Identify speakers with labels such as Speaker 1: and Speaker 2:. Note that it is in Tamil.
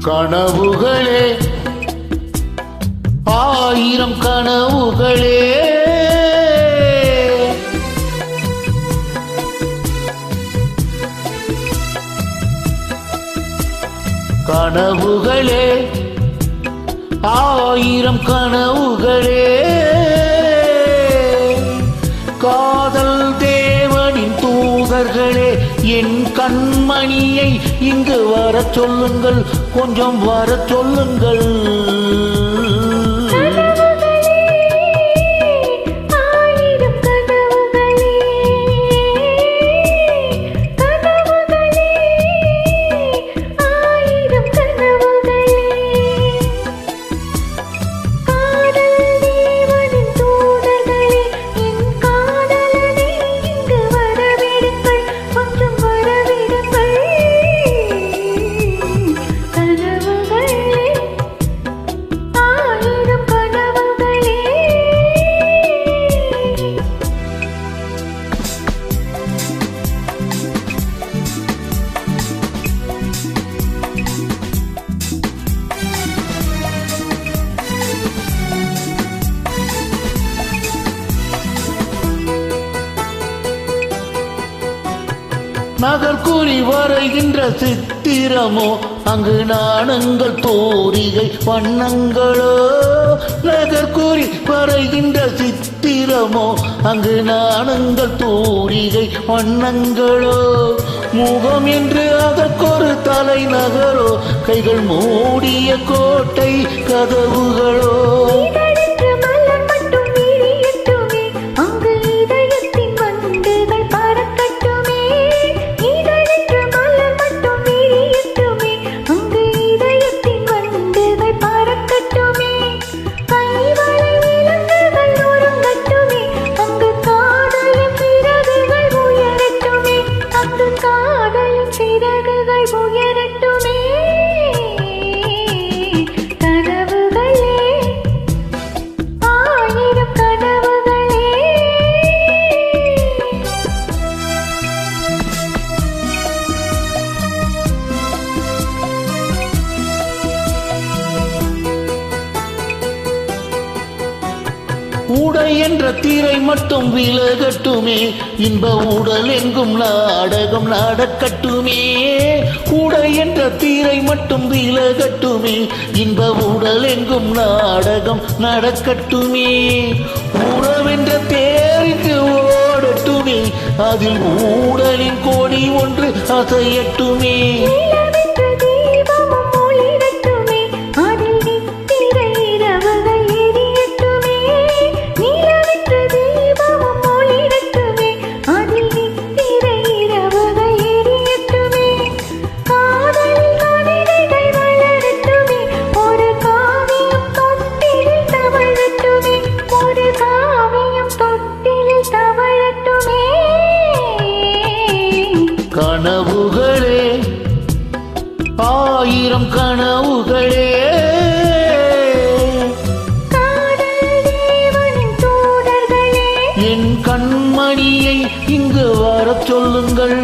Speaker 1: கனவுகளே ஆயிரம் கனவுகளே கனவுகளே ஆயிரம் கனவுகளே காதல் தேவனின் தூதர்களே என் கண்மணியை இங்கு வரச் சொல்லுங்கள், கொஞ்சம் வரச் சொல்லுங்கள். நகர் கூறி வரைகின்ற சித்திரமோ அங்கு நாணங்கள் தோரிகை வண்ணங்களோ. நகர் கூறி வரைகின்ற சித்திரமோ அங்கு நாணங்கள் தோரிகை வண்ணங்களோ. முகம் என்று அதற்கொரு தலைநகரோ, கைகள் மூடிய கோட்டை கதவுகளோ. உடை என்ற தீரை மட்டும் விலகட்டுமே, இன்ப உடல் எங்கும் நாடகம் நடக்கட்டுமே. உடை என்ற தீரை மட்டும் விலகட்டுமே, இன்ப உடல் எங்கும் நாடகம் நடக்கட்டுமே. உறவென்ற தேருக்கு ஓடட்டுமே, அதில் ஊடலின் கோடி ஒன்று அசையட்டுமே. கனவுகளே ஆயிரம் கனவுகளே என் கண்மணியை இங்கு வரச் சொல்லுங்கள்.